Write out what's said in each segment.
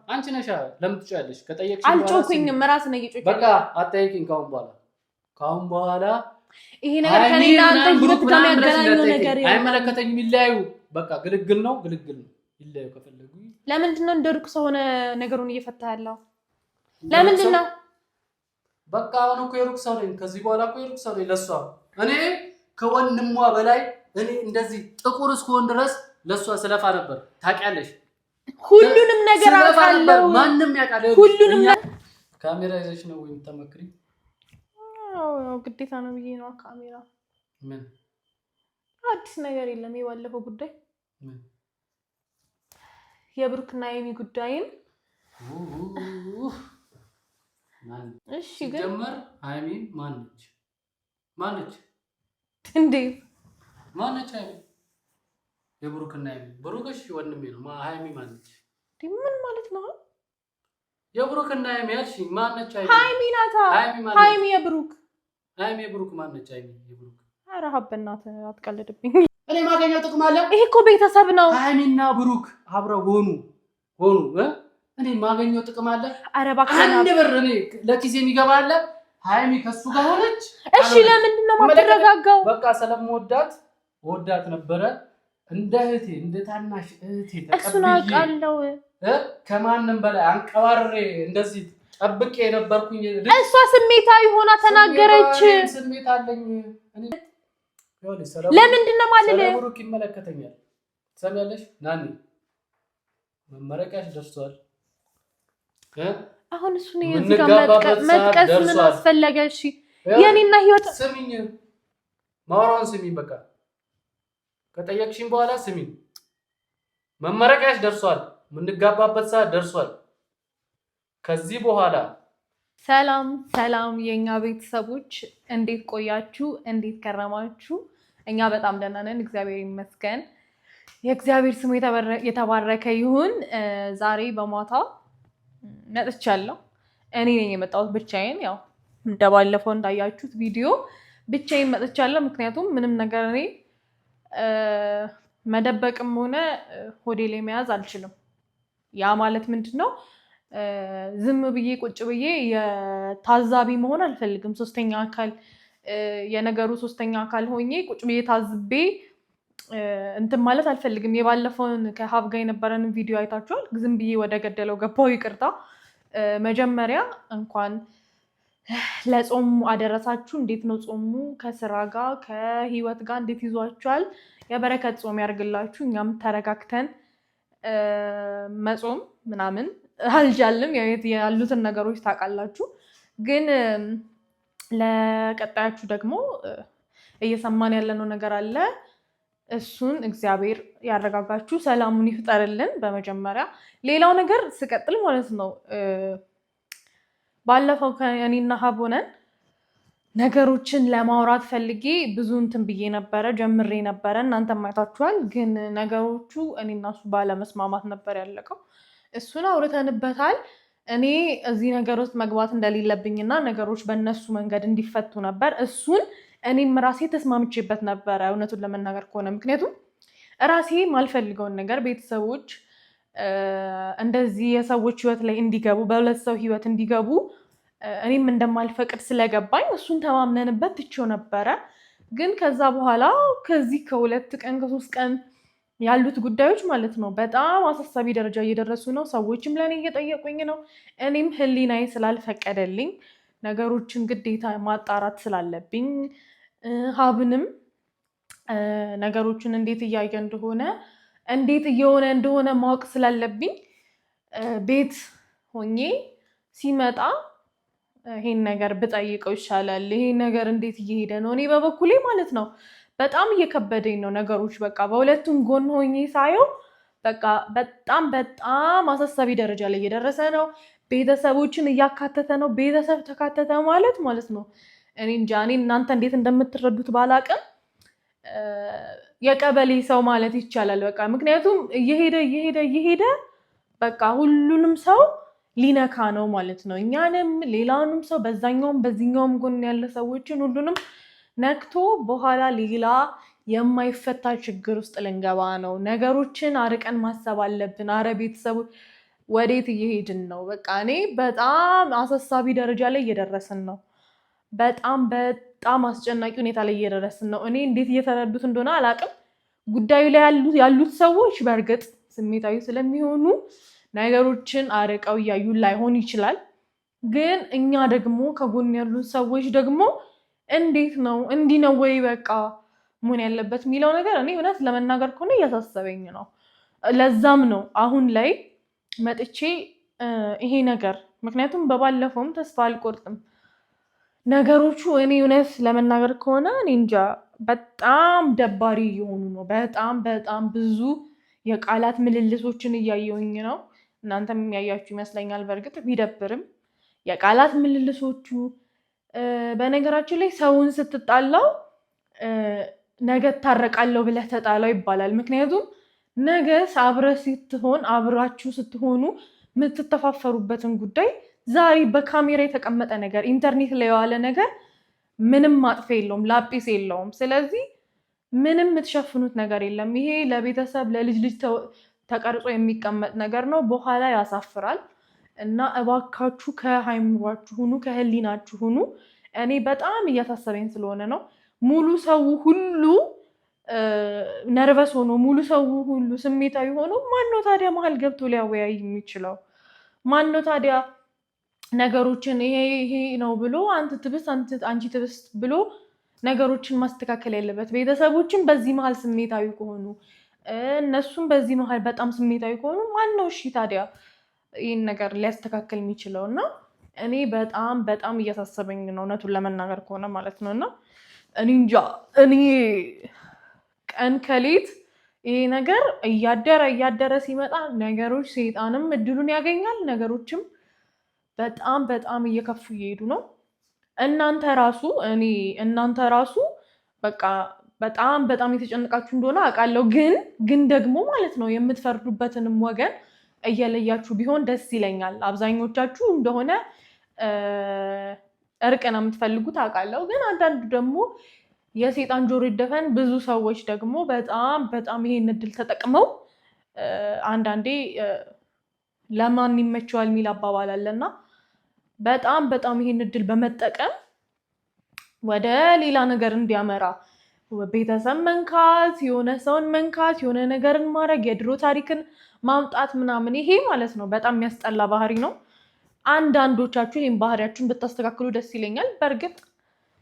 አንቺ ነሽ ለምን ትጫለሽ? ከጠየቅሽ አልጮኩኝም ራስ ነው እየጮኩኝ። በቃ አትጠይቂኝ ካሁን በኋላ ይሄ ነገር ከኔና አንተ ህይወት ጋር የሚያገናኘው ነገር አይመለከተኝም። ይለያዩ በቃ ግልግል ነው ይለያዩ ከፈለጉ። ለምንድን ነው እንደርቅ ሰው ሆነ ነገሩን እየፈታ ያለው? ለምንድን ነው? በቃ አሁን እኮ የሩቅ ሰው ነኝ። ከዚህ በኋላ እኮ የሩቅ ሰው ነኝ ለሷ። እኔ ከወንድሟ በላይ እኔ እንደዚህ ጥቁር እስከሆን ድረስ ለሷ ስለፋ ነበር። ታውቂያለሽ? ሁሉንም ነገር አውቃለሁ። ማንንም ያውቃል። ሁሉንም ካሜራ ይዘሽ ነው ወይ የምትመክሪኝ? አዎ ግዴታ ነው ብዬ ነው። ካሜራ ምን አዲስ ነገር የለም። የባለፈው ጉዳይ ምን የብሩክና የሚ ጉዳይን እሺ ግን ጀመር ሃይሚ ማነች እንዴ? ማነች ሃይሚ? የብሩክና ሃይሚ ብሩክሽ ወንድሜ ነው። ሃይሚ ማነች? ምን ማለት ነው? የብሩክና ሃይሚ ያልሽኝ ማነች? ሃይሚ ናታ። ሃይሚ የብሩክ ማነች? ሃይሚ የብሩክ ኧረ ሀበናት አትቀልድብኝ። እኔ ማገኘው ጥቅም አለ? ይሄ እኮ ቤተሰብ ነው። ሃይሚና ብሩክ አብረው ሆኑ እኔ ማገኘው ጥቅም አለ? ኧረ እባክህ አንድ ብር እኔ ለኪሴ የሚገባ አለ? ሃይሚ ከሱ ጋር ሆነች። እሺ ለምንድን ነው የማትረጋጋው? በቃ ስለምወዳት ነበረ እንደ እህቴ እንደ ታናሽ እህቴ ተቀብዬ እሱን አውቃለሁ። ከማንም በላይ አንቀባሬ እንደዚህ ጠብቄ የነበርኩኝ። እሷ ስሜታዊ ሆና ተናገረች። ስሜት አለኝ እኔ ለምንድን ነው ማለት ነው? ብሩክ ይመለከተኛል። ትሰሚያለሽ? ናኒ መመረቂያሽ ደርሷል። አሁን እሱን እዚህ ጋር መጥቀስ ምን አስፈለገ? እሺ የኔና ህይወት ስሚኝ፣ ማውራውን ስሚኝ። በቃ ከጠየቅሽኝ በኋላ ስሚኝ። መመረቂያሽ ደርሷል። የምንጋባበት ሰዓት ደርሷል። ከዚህ በኋላ ሰላም የኛ ቤተሰቦች እንዴት ቆያችሁ? እንዴት ከረማችሁ? እኛ በጣም ደህና ነን፣ እግዚአብሔር ይመስገን። የእግዚአብሔር ስሙ የተባረከ ይሁን። ዛሬ በማታ መጥቻለሁ። እኔ ነኝ የመጣሁት ብቻዬን። ያው እንደባለፈው እንዳያችሁት ቪዲዮ ብቻዬን መጥቻለሁ። ምክንያቱም ምንም ነገር እኔ መደበቅም ሆነ ሆዴ ላይ መያዝ አልችልም። ያ ማለት ምንድነው? ዝም ብዬ ቁጭ ብዬ የታዛቢ መሆን አልፈልግም። ሶስተኛ አካል የነገሩ ሶስተኛ አካል ሆኜ ቁጭ ብዬ ታዝቤ እንትን ማለት አልፈልግም። የባለፈውን ከሀብ ጋር የነበረንን ቪዲዮ አይታችኋል። ዝም ብዬ ወደ ገደለው ገባው። ይቅርታ። መጀመሪያ እንኳን ለጾሙ አደረሳችሁ። እንዴት ነው ጾሙ? ከስራ ጋር ከህይወት ጋር እንዴት ይዟችኋል? የበረከት ጾም ያርግላችሁ። እኛም ተረጋግተን መጾም ምናምን አልጃልም። ያሉትን ነገሮች ታውቃላችሁ። ግን ለቀጣያችሁ ደግሞ እየሰማን ያለነው ነገር አለ። እሱን እግዚአብሔር ያረጋጋችሁ፣ ሰላሙን ይፍጠርልን። በመጀመሪያ ሌላው ነገር ስቀጥል ማለት ነው ባለፈው ከእኔና ሀብ ሆነን ነገሮችን ለማውራት ፈልጌ ብዙ እንትን ብዬ ነበረ፣ ጀምሬ ነበረ። እናንተም አይታችኋል። ግን ነገሮቹ እኔና እሱ ባለመስማማት ነበር ያለቀው። እሱን አውርተንበታል። እኔ እዚህ ነገር ውስጥ መግባት እንደሌለብኝና ነገሮች በእነሱ መንገድ እንዲፈቱ ነበር እሱን እኔም ራሴ ተስማምቼበት ነበረ፣ እውነቱን ለመናገር ከሆነ። ምክንያቱም ራሴ ማልፈልገውን ነገር ቤተሰቦች እንደዚህ የሰዎች ህይወት ላይ እንዲገቡ፣ በሁለት ሰው ህይወት እንዲገቡ እኔም እንደማልፈቅድ ስለገባኝ እሱን ተማምነንበት ትቼው ነበረ። ግን ከዛ በኋላ ከዚህ ከ2 ቀን ከ3 ቀን ያሉት ጉዳዮች ማለት ነው በጣም አሳሳቢ ደረጃ እየደረሱ ነው። ሰዎችም ለእኔ እየጠየቁኝ ነው። እኔም ህሊናዬ ስላልፈቀደልኝ ነገሮችን ግዴታ ማጣራት ስላለብኝ ሀብንም ነገሮችን እንዴት እያየ እንደሆነ እንዴት እየሆነ እንደሆነ ማወቅ ስላለብኝ ቤት ሆኜ ሲመጣ ይሄን ነገር ብጠይቀው ይሻላል። ይሄ ነገር እንዴት እየሄደ ነው? እኔ በበኩሌ ማለት ነው በጣም እየከበደኝ ነው ነገሮች። በቃ በሁለቱም ጎን ሆኜ ሳየው በቃ በጣም አሳሳቢ ደረጃ ላይ እየደረሰ ነው። ቤተሰቦችን እያካተተ ነው። ቤተሰብ ተካተተ ማለት ነው እኔ እንጃ። እኔ እናንተ እንዴት እንደምትረዱት ባላቅም የቀበሌ ሰው ማለት ይቻላል። በቃ ምክንያቱም እየሄደ በቃ ሁሉንም ሰው ሊነካ ነው ማለት ነው። እኛንም ሌላውንም ሰው በዛኛውም በዚህኛውም ጎን ያለ ሰዎችን ሁሉንም ነክቶ በኋላ ሌላ የማይፈታ ችግር ውስጥ ልንገባ ነው። ነገሮችን አርቀን ማሰብ አለብን። አረ ቤተሰቡ ወዴት እየሄድን ነው? በቃ እኔ በጣም አሳሳቢ ደረጃ ላይ እየደረስን ነው። በጣም አስጨናቂ ሁኔታ ላይ እየደረስን ነው። እኔ እንዴት እየተረዱት እንደሆነ አላውቅም። ጉዳዩ ላይ ያሉት ሰዎች በእርግጥ ስሜታዊ ስለሚሆኑ ነገሮችን አርቀው እያዩ ላይሆን ይችላል። ግን እኛ ደግሞ ከጎን ያሉት ሰዎች ደግሞ እንዴት ነው እንዲህ ነው ወይ በቃ መሆን ያለበት የሚለው ነገር እኔ እውነት ለመናገር ከሆነ እያሳሰበኝ ነው። ለዛም ነው አሁን ላይ መጥቼ ይሄ ነገር ምክንያቱም በባለፈውም ተስፋ አልቆርጥም ነገሮቹ እኔ እውነት ለመናገር ከሆነ እኔ እንጃ በጣም ደባሪ እየሆኑ ነው። በጣም ብዙ የቃላት ምልልሶችን እያየሁኝ ነው። እናንተም የሚያያችሁ ይመስለኛል። በእርግጥ ቢደብርም የቃላት ምልልሶቹ በነገራችን ላይ ሰውን ስትጣላው ነገ ታረቃለሁ ብለህ ተጣላው ይባላል። ምክንያቱም ነገ አብራችሁ ስትሆኑ የምትተፋፈሩበትን ጉዳይ ዛሬ በካሜራ የተቀመጠ ነገር ኢንተርኔት ላይ የዋለ ነገር ምንም ማጥፊያ የለውም፣ ላጲስ የለውም። ስለዚህ ምንም የምትሸፍኑት ነገር የለም። ይሄ ለቤተሰብ ለልጅ ተቀርጾ የሚቀመጥ ነገር ነው። በኋላ ያሳፍራል እና እባካችሁ ከሃይምሯችሁ ሁኑ፣ ከህሊናችሁ ሁኑ። እኔ በጣም እያሳሰበኝ ስለሆነ ነው። ሙሉ ሰው ሁሉ ነርቨስ ሆኖ ሙሉ ሰው ሁሉ ስሜታዊ ሆኖ ማነው ታዲያ መሀል ገብቶ ሊያወያይ የሚችለው? ማነው ታዲያ ነገሮችን ይሄ ነው ብሎ አንተ ትብስ አንቺ ትብስ ብሎ ነገሮችን ማስተካከል ያለበት? ቤተሰቦችን በዚህ መሀል ስሜታዊ ከሆኑ እነሱም በዚህ መሀል በጣም ስሜታዊ ከሆኑ ማነው እሺ ታዲያ ይህን ነገር ሊያስተካከል የሚችለው? እና እኔ በጣም እያሳሰበኝ ነው እውነቱን ለመናገር ከሆነ ማለት ነው። እና እኔ እንጃ እኔ ቀን ከሌት ይሄ ነገር እያደረ ሲመጣ ነገሮች ሰይጣንም እድሉን ያገኛል። ነገሮችም በጣም እየከፉ እየሄዱ ነው። እናንተ ራሱ በቃ በጣም የተጨነቃችሁ እንደሆነ አውቃለሁ። ግን ደግሞ ማለት ነው የምትፈርዱበትንም ወገን እየለያችሁ ቢሆን ደስ ይለኛል። አብዛኞቻችሁ እንደሆነ እርቅ ነው የምትፈልጉት አውቃለሁ። ግን አንዳንዱ ደግሞ የሰይጣን ጆሮ ይደፈን። ብዙ ሰዎች ደግሞ በጣም ይሄን እድል ተጠቅመው አንዳንዴ ለማን ይመቸዋል የሚል አባባል አለና በጣም ይሄን እድል በመጠቀም ወደ ሌላ ነገር እንዲያመራ ቤተሰብ መንካት፣ የሆነ ሰውን መንካት፣ የሆነ ነገርን ማድረግ፣ የድሮ ታሪክን ማምጣት ምናምን ይሄ ማለት ነው በጣም የሚያስጠላ ባህሪ ነው። አንዳንዶቻችሁ ይህን ባህሪያችሁን ብታስተካክሉ ደስ ይለኛል። በእርግጥ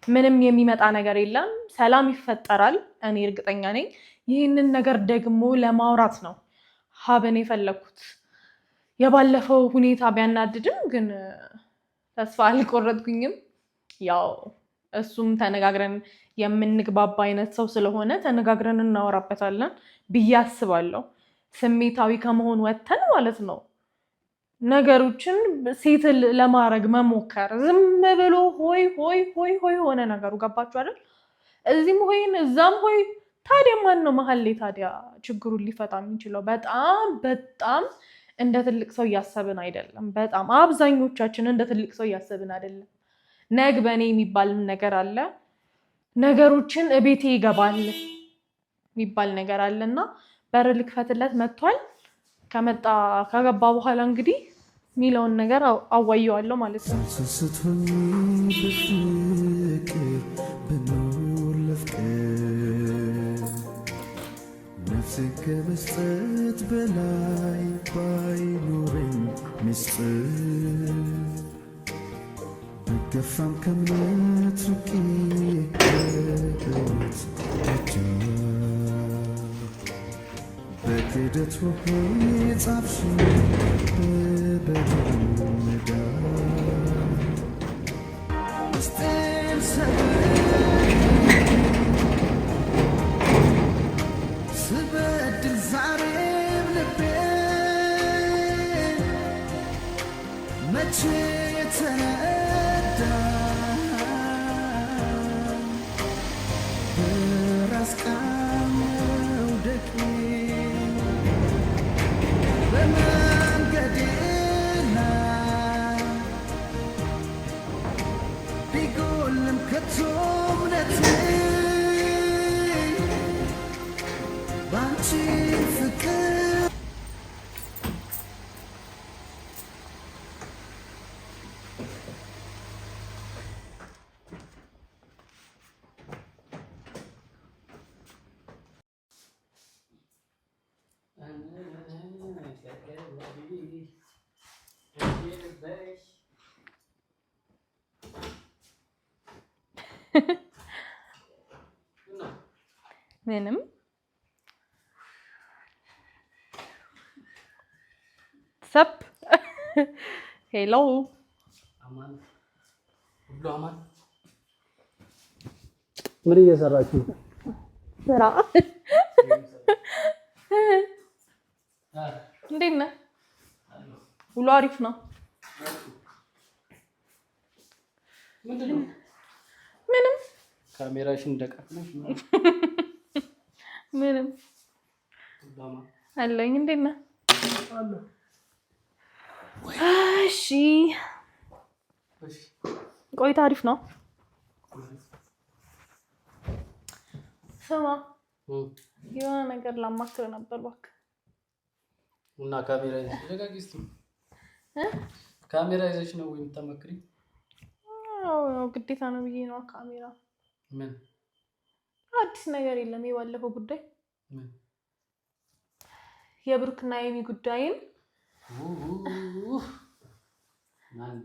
ምንም የሚመጣ ነገር የለም፣ ሰላም ይፈጠራል። እኔ እርግጠኛ ነኝ። ይህንን ነገር ደግሞ ለማውራት ነው ሀብን የፈለኩት። የባለፈው ሁኔታ ቢያናድድም ግን ተስፋ አልቆረጥኩኝም። ያው እሱም ተነጋግረን የምንግባባ አይነት ሰው ስለሆነ ተነጋግረን እናወራበታለን ብዬ አስባለሁ። ስሜታዊ ከመሆን ወተን ማለት ነው ነገሮችን ሴትል ለማድረግ መሞከር ዝም ብሎ ሆይ ሆነ ነገሩ። ገባችሁ አይደል? እዚህም ሆይን እዛም ሆይ። ታዲያ ማን ነው መሀል ላይ ታዲያ ችግሩን ሊፈታ የሚችለው? በጣም እንደ ትልቅ ሰው እያሰብን አይደለም። በጣም አብዛኞቻችን እንደ ትልቅ ሰው እያሰብን አይደለም። ነግ በኔ የሚባል ነገር አለ። ነገሮችን እቤቴ ይገባል የሚባል ነገር አለና በር ልክፈትለት መጥቷል። ከገባ በኋላ እንግዲህ ሚለውን ነገር አዋየዋለሁ ማለት ነው። ስስቱኝ በፍቅር በኖር ለፍቅር ነፍስ ከመስጠት በላይ ባይኖረኝ ምስጢር ብገፋም ከእምነት ርቄ ከእውነት ደጃ በክደት ሆኜ ጻፍሽኝ በበደል ሜዳ ውስጤን ስበድል ዛሬም ልቤ መቼ የተነዳ በራስ ቃል መውደቄ በመንገዴ ላይ ቢጎልም ከቶ እምነቴ ባንቺ ፍቅር ምንም ሰብ ሄሎ አማን ሁሉ አማን ምን እየሰራችሁ ስራ እንዴት ነህ? ሁሉ አሪፍ ነው። ምንም ካሜራሽን እንደቀፍነሽ ምንም አለኝ። እንዴት ነህ? እሺ ቆይታ አሪፍ ነው። ስማ የሆነ ነገር ላማክር ነበር እባክህ። እና ካሜራ ይዘሽ ደጋግስቲ ካሜራ ይዘሽ ነው ወይ የምትመክሪኝ? አዎ ግዴታ ነው ብዬ ነው። ካሜራ ምን አዲስ ነገር የለም? የባለፈው ጉዳይ ምን የብሩክና የሚ ጉዳይን ማን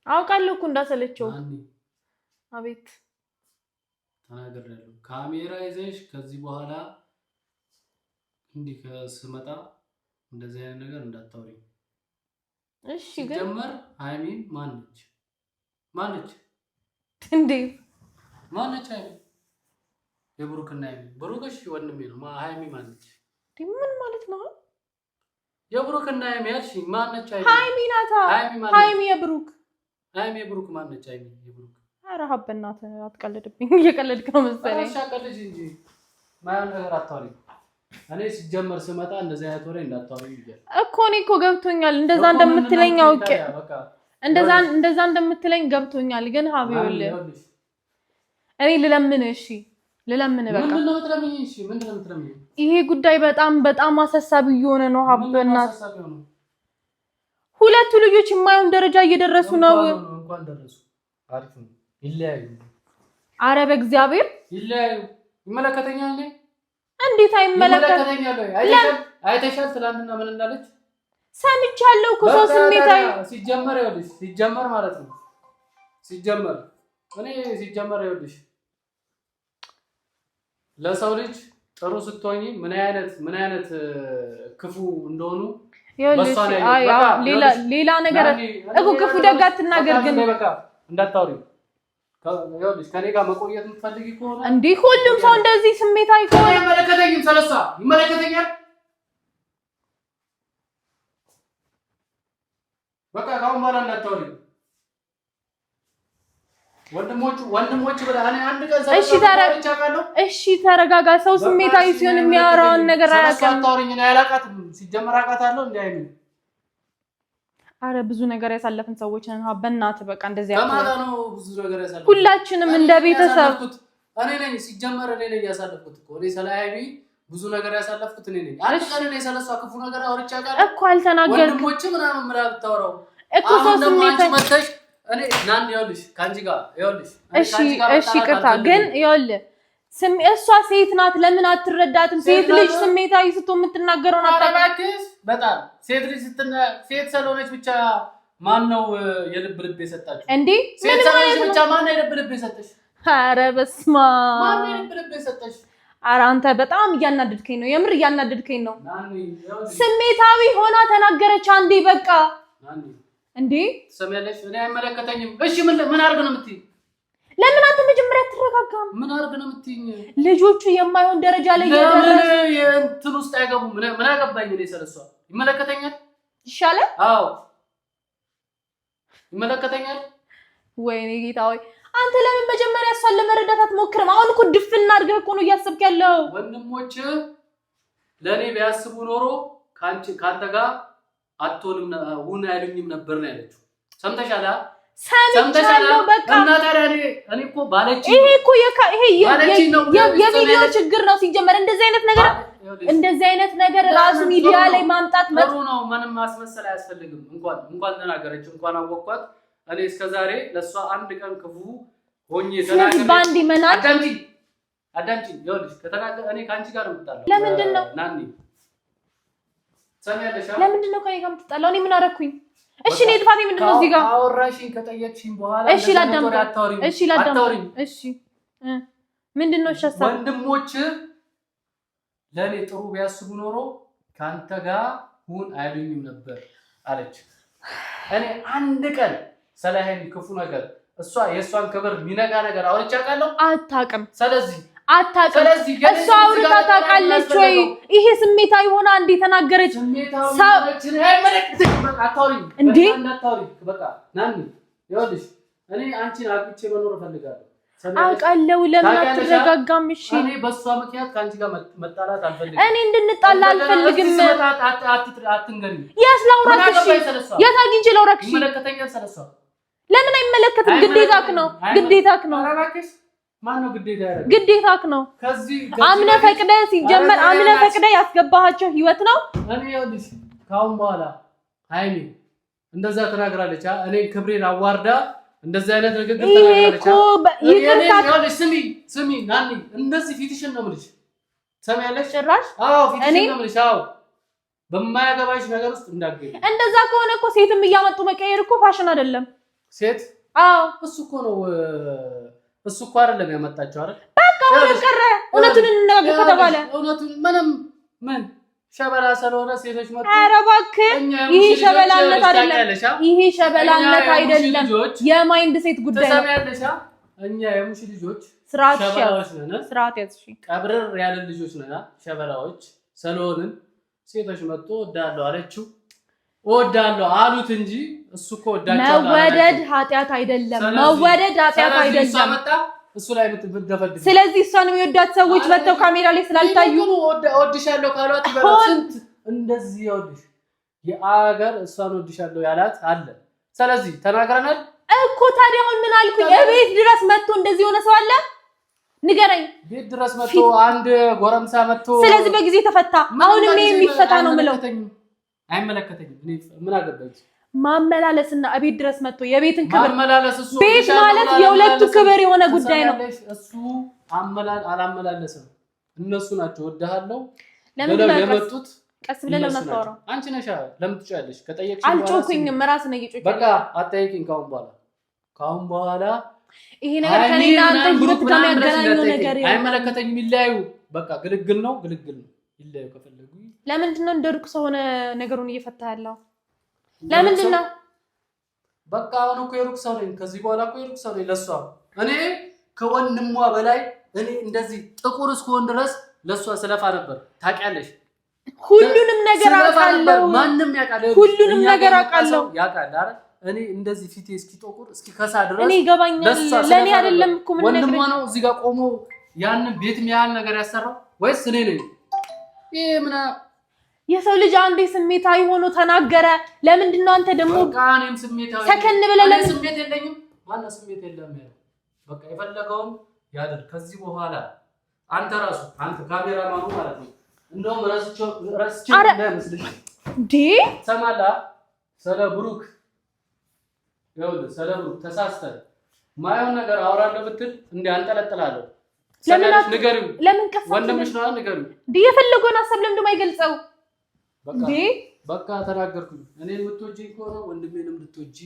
አውቃለሁ እኮ እንዳሰለቸው። አቤት ተናግሬያለሁ። ካሜራ ይዘሽ ከዚህ በኋላ እንዲህ ከስመጣ እንደዚህ አይነት ነገር እንዳታወሪ እሺ? ግን ጀመር ሃይሚን ማነች እንዴ? ማነች ሃይሚ? የብሩክና ሃይሚ ብሩክሽ ወንድሜ ነው። ሃይሚ ማነች? ምን ማለት ነው? የብሩክና ሃይሚ ያልሽኝ ማነች? ሃይሚ ናታ። ሃይሚ የብሩክ ማነች? ሃይሚ የብሩክ። ኧረ ሀበናት አትቀልድብኝ። እየቀለድክ ነው መሰለኝ። አሻቀልጅ እንጂ ማያን ነገር አታወሪ። እኔ ሲጀመር ስመጣ እንደዚህ አይነት ወሬ እንዳታወሪ ይላል እኮ። እኔ እኮ ገብቶኛል እንደዛ እንደምትለኝ አውቄ እንደዛ እንደምትለኝ ገብቶኛል። ግን ሀቢውል እኔ ልለምን በቃ ምንድነው የምትለምኝ? እሺ ምንድነው የምትለምኝ? ይሄ ጉዳይ በጣም አሳሳቢ እየሆነ ነው ሀበናት። ሁለቱ ልጆች የማይሆን ደረጃ እየደረሱ ነው። እንኳን ደረሱ። አሪፍ ነው። ይለያዩ። ኧረ በእግዚአብሔር ይለያዩ። ይመለከተኛል እንዴ? እንዴት አይመለከተኛል? አይተሻል ትላንትና ምን እንዳለች ሰምቻለሁ እኮ። ሰው ስሜታዊ ሲጀመር ማለት ነው። ሲጀመር ይኸውልሽ ለሰው ልጅ ጥሩ ስትሆኚ ምን አይነት ክፉ እንደሆኑ ሌላ ነገር እኮ ክፉ ደግ አትናገር። ግን በቃ እንዳታወሪ። ይኸውልሽ ከኔ ጋር መቆየት የምትፈልጊ ከሆነ እንዴ ሁሉም ሰው እንደዚህ ስሜታዊ ከሆነ አይመለከተኝም። ሰለሳ ይመለከተኛል። በቃ ካሁን በኋላ እንዳታወሪ። ወንድሞች ብለህ እኔ አንድ ቀን እሺ ተረጋጋ። ሰው ስሜታዊ ሲሆን የሚያወራውን ነገር አያውቅም። አታወሪኝ። እኔ አላውቃትም። ሲጀመር አውቃታለሁ እንዴ አይደል? አረ ብዙ ነገር ያሳለፍን ሰዎች ነን። በእናትህ በቃ እንደዚህ በማታ ነው ብዙ ነገር ያሳለፍኩት። ሁላችንም እንደ ቤተሰብ እኔ ነኝ ያሳለፍኩት እኮ። እኔ ሰላያዊ ብዙ ነገር ያሳለፍኩት እኔ ነኝ። አንድ ቀን እኔ ሰለሷ ክፉ ነገር አውርቻ ጋር እኮ አልተናገርኩም። ወንድሞች ምናምን ምራብ ታወራው እኮ ሰው ስሜታዊ መተሽ እኔ ናን ይኸውልሽ ካንቺ ጋር ይኸውልሽ እሺ ቅርታ ግን ይኸውልህ እሷ ሴት ናት። ለምን አትረዳትም? ሴት ልጅ ስሜታዊ ስትሆን የምትናገረው ናት። አረባክስ በጣም ሴት ልጅ ሴት ስለሆነች ብቻ ማን ነው የልብ የሰጣችሁ እንዴ? ሴት ስለሆነች ብቻ ማን ነው የልብ የሰጠሽ? ኧረ በስመ አብ ማን ነው የልብ የሰጠሽ? ኧረ አንተ በጣም እያናደድከኝ ነው። የምር እያናደድከኝ ነው። ስሜታዊ ሆና ተናገረች አንዴ በቃ እንዴ ትሰሚያለሽ? እኔ አይመለከተኝም። እሺ ምን አድርግ ነው የምትይኝ? ለምን አንተ መጀመሪያ አትረጋጋም? ምን አድርግ ነው የምትይኝ? ልጆቹ የማይሆን ደረጃ ላይ እየደረሱ እንትን ውስጥ አይገቡም። ምን አገባኝ እኔ ስለሷ? ይመለከተኛል። ይሻላል። አዎ ይመለከተኛል። ወይኔ ጌታ ሆይ አንተ ለምን መጀመሪያ እሷን ለመረዳት አትሞክርም? አሁን እኮ ድፍና አድርገህ እኮ ነው እያሰብክ ያለው። ወንድሞች ለኔ ቢያስቡ ኖሮ ካንተ ጋር አትሆንም ሁን አይሉኝም ነበር ነው ያለችው። ሰምተሻል? ሰምቻለሁ በቃ። እና ታዲያ እኔ እኮ ባለች ይሄ እኮ የቪዲዮ ችግር ነው ሲጀመር። እንደዚህ አይነት ነገር ራሱ ሚዲያ ላይ ማምጣት ጥሩ ነው። ምንም ማስመሰል አያስፈልግም። እንኳን ተናገረች፣ እንኳን አወቅኳት። እኔ እስከዛሬ ለሷ አንድ ቀን ክፉ ሆኜ ተናገረ። ባንዲ መናቅ አዳምጪ ይኸውልሽ ከተናገረ እኔ ካንቺ ጋር እምጣለሁ። ለምንድን ነው ናኒ ሰሚያለሽ? ለምንድን ነው ከኔ ጋር የምትጣላው? እኔ ምን አደረኩኝ? እሺ እኔ ጥፋቴ ምንድነው እዚህ ጋር? አወራሽኝ ከጠየቅሽኝ በኋላ እሺ ላዳምጥ። እሺ ላዳምጥ። እሺ ምንድነው? እሺ ሐሳብ ወንድሞች ለኔ ጥሩ ቢያስቡ ኖሮ ካንተ ጋር ሁን አይሉኝም ነበር አለች። እኔ አንድ ቀን ሰላሄን ክፉ ነገር እሷ የሷን ክብር ሚነጋ ነገር አውርቼ አውቃለሁ? አታውቅም። ስለዚህ አታውቅም። እሷ አውርታ ታውቃለች ወይ? ይሄ ስሜታዊ ሆና እንዴ ተናገረች? እንዴ በቃ ናኒ ይኸውልሽ እኔ አንቺን አግብቼ መኖር እፈልጋለሁ። አውቃለሁ። ለምን አትረጋጋም? እሺ እኔ በሷ ምክንያት ካንቺ ጋር መጣላት አልፈልግም። እኔ እንድንጣላ አልፈልግም። አትንገሪኝ። የስ ላውራሽ። የት አግኝቼ ላውራሽ? ይመለከተኛል ስለሷ። ለምን አይመለከትም? ግዴታክ ነው። ግዴታክ ነው። ማነው ግዴታ ያደረገው? ግዴታክ ነው። ከዚህ አምነ ፈቅደ ሲጀመር አምነ ፈቅደ ያስገባሃቸው ህይወት ነው። እኔ ይኸውልሽ ካሁን በኋላ ሃይሚ እንደዛ ተናግራለች። እኔ ክብሬን አዋርዳ እንደዛ አይነት ነገር ተናግራለች። ይኸውልሽ ስሚ ናኒ እንደዚህ ፊትሽን ነው የምልሽ። ሰሚያለሽ? ጭራሽ አዎ ፊትሽን ነው የምልሽ። አዎ በማያገባሽ ነገር ውስጥ እንዳትገቢ። እንደዛ ከሆነ እኮ ሴትም እያመጡ መቀየር እኮ ፋሽን አይደለም። ሴት አዎ እሱ እኮ ነው እሱ እኮ አይደለም ያመጣቸው አይደል? በቃ ወደ ቀረ እውነቱን እንነጋገር ከተባለ እውነቱን ምን ሸበላ ስለሆነ ሴቶች መጡ። ኧረ እባክህ ይሄ ሸበላነት አይደለም። ይሄ ሸበላነት አይደለም። የማይንድ ሴት ጉዳይ ነው። ተሰሚያለሽ? እኛ የሙሽ ልጆች ሸበላዎች ነን። ስርዓት ያዝሽ። ቀብረር ያለ ልጆች ነን። ሸበላዎች ስለሆንን ሴቶች መጡ ወዳለው አለችው። ወዳለው አሉት እንጂ እሱ እኮ ወዳቸው መወደድ ኃጢያት አይደለም። መወደድ ኃጢያት አይደለም። እሱ ላይ ምትደፈድፍ። ስለዚህ እሷን የሚወዳት ሰዎች መተው ካሜራ ላይ ስላልታዩ ወድሻለሁ ካሏት ይበላል። ስንት እንደዚህ ይወድሽ የአገር እሷን ወድሻለሁ ያላት አለ። ስለዚህ ተናግረናል እኮ። ታዲያ አሁን ምን አልኩኝ? እቤት ድረስ መጥቶ እንደዚህ የሆነ ሰው አለ? ንገረኝ። ቤት ድረስ መጥቶ አንድ ጎረምሳ መጥቶ ስለዚህ በጊዜ ተፈታ። አሁንም ይሄ የሚፈታ ነው የምለው። አይመለከተኝም። እኔ ምን አገባኝ? ማመላለስና እቤት ድረስ መጥቶ የቤትን ክብር ማመላለስ እሱ ቤት ማለት የሁለቱ ክብር የሆነ ጉዳይ ነው። እሱ አላመላለስም። እነሱ ናቸው ወደሃለው ለምን የመጡት። ቀስ ብለህ ለምን አታወራው? አንቺ ነሽ ለምን ትጫለሽ? ከጠየቅሽ አልጮኩኝም። ራስ ነው እየጮኩኝ። በቃ አትጠይቂኝ። ካሁን በኋላ ይሄ ነገር ከኔና አንተ ህይወት ጋር የሚያገናኘው ነገር አይመለከተኝም። ይለያዩ። በቃ ግልግል ነው ይለያዩ ከፈለጉ። ለምንድን ነው እንደ ሩቅ ሰው ሆነ ነገሩን እየፈታ ያለው? ለምንድን ነው? በቃ አሁን እኮ የሩቅ ሰው ነኝ። ከዚህ በኋላ እኮ የሩቅ ሰው ነኝ ለሷ። እኔ ከወንድሟ በላይ እኔ እንደዚህ ጥቁር እስከሆን ድረስ ለሷ ስለፋ ነበር። ታውቂያለሽ? ሁሉንም ነገር አውቃለሁ። ማንም ያውቃል። ሁሉንም ነገር አውቃለሁ። ያውቃል አይደል? እኔ እንደዚህ ፊቴ እስኪጠቁር እስኪከሳ ድረስ እኔ ይገባኛል። ለኔ አይደለም እኮ ምን ነገር ወንድሟ ነው እዚህ ጋር ቆሞ ያንን ቤት የሚያህል ነገር ያሰራው ወይስ እኔ ነኝ? ይሄ ምን የሰው ልጅ አንዴ ስሜታዊ ሆኖ ተናገረ። ለምንድን ነው አንተ ደግሞ በቃ እኔም ስሜታዊ ሰከን ብለህ ለምን ስሜት የለኝም? ማነው ስሜት የለም ያለው? በቃ የፈለገውን ያድር። ከዚህ በኋላ አንተ ካሜራማኑ ማለት ነው። እንደውም ረስቼው እንዳይመስልሽ እንዴ ሰማላ ስለ ብሩክ ተሳስተህ ማየውን ነገር አወራለሁ ብትል እንዴ አንጠለጥላለሁ። ለምን ቀስ ወንድምሽ ነው ንገሪው። እንዴ የፈለገውን ሐሳብ ለምን እንደማይገልጸው እንዴ በቃ ተናገርኩኝ። እኔ የምትወጂኝ ከሆነ ወንድሜንም ልትወጂ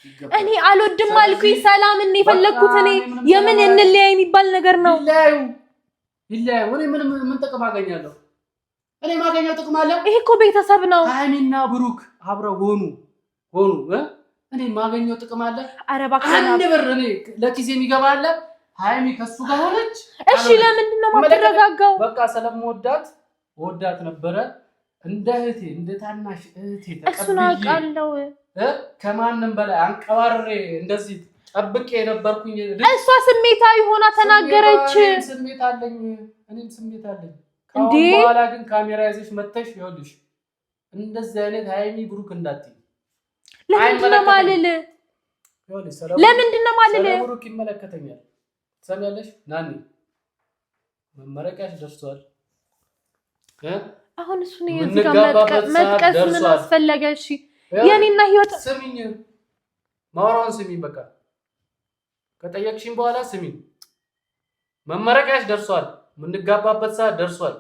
ይገባል። እኔ አልወድም አልኩኝ። ሰላም እኔ የፈለኩት እኔ የምን እንለያይ የሚባል ነገር ነው። ይለያዩ። እኔ ምን ጥቅም አገኛለሁ? እኔ ማገኘው ጥቅም አለ? ይሄ እኮ ቤተሰብ ነው። ሃይሚና ብሩክ አብረው ሆኑ እኔ ማገኘው ጥቅም አለ? ኧረ እባክህ አንድ ብር እኔ ለኪሴ የሚገባ አለ? ሃይሚ ከሱ ጋር ሆነች። እሺ ለምንድን ነው የማትረጋጋው? በቃ ስለምወዳት ወዳት ነበረ እንደ እህቴ እንደ ታናሽ እህቴ ተቀብዬ እሱን አውቃለሁ። ከማንም በላይ አንቀባሬ እንደዚህ ጠብቄ የነበርኩኝ። እሷ ስሜታዊ ሆና ተናገረች። ስሜት አለኝ። እኔም ስሜት አለኝ። እንዴ በኋላ ግን ካሜራ ይዘሽ መተሽ ይኸውልሽ እንደዚህ አይነት ሃይሚ ብሩክ እንዳትይ። ለምንድን ነው ማልል? ለምንድን ነው ማልል? ብሩክ ይመለከተኛል። ሰሚያለሽ? ናኒ መመረቂያሽ ደርሷል። አሁን እሱ ነው እዚህ ጋር መጥቀስ ምን አስፈለገ? እሺ የኔና ህይወት ስሚኝ፣ ማውራውን ስሚኝ። በቃ ከጠየቅሽኝ በኋላ ስሚኝ። መመረቂያሽ ደርሷል። የምንጋባበት ሰዓት ደርሷል።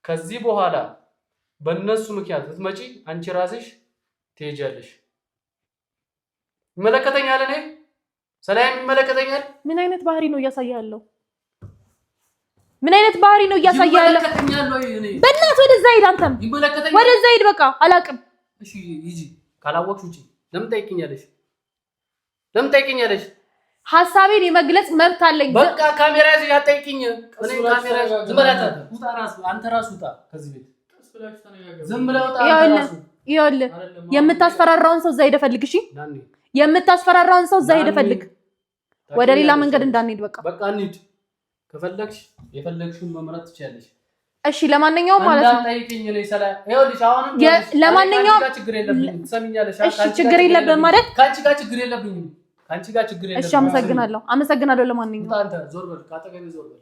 ከዚህ በኋላ በእነሱ ምክንያት ብትመጪ አንቺ ራስሽ ትሄጃለሽ። ይመለከተኛል። እኔ ሰላም ይመለከተኛል። ምን አይነት ባህሪ ነው እያሳያለሁ? ምን አይነት ባህሪ ነው እያሳያለሁ? በእናትህ ወደዛ ሂድ። አንተም ወደዛ ሂድ። በቃ አላቅም። እሺ ሂጂ። ካላወቅሽ ውጪ። ለምን ጠይቂኛለሽ? ለምን ጠይቂኛለሽ? ሐሳቤን የመግለጽ መብት አለኝ። በቃ ካሜራ ይዘሽ አትጠይቂኝ። እኔ ካሜራ ዝምራታ ውጣ። ራስ አንተ ራስ ውጣ ከዚህ ቤት። ዝም ብለህ ውጣ። ይኸውልህ የምታስፈራራውን ሰው እዛ ሄደህ ፈልግ። እሺ የምታስፈራራውን ሰው እዛ ሄደህ ፈልግ። ወደ ሌላ መንገድ እንዳንሄድ። በቃ እንሂድ። ከፈለግሽ የፈለግሽውን መምረጥ ትችያለሽ። እሺ ለማንኛውም ማለት ነው እንዳትጠይቂኝ ነው ሰላም። ይኸውልሽ አሁንም ለማንኛውም ችግር የለብኝም። ትሰሚኛለሽ? እሺ ችግር የለብህም ማለት ካንቺ ጋር ችግር የለብኝም። ካንቺ ጋር ችግር የለብኝም። እሺ አመሰግናለሁ። ለማንኛውም አንተ ዞር በል፣ ካጠገቤ ዞር በል።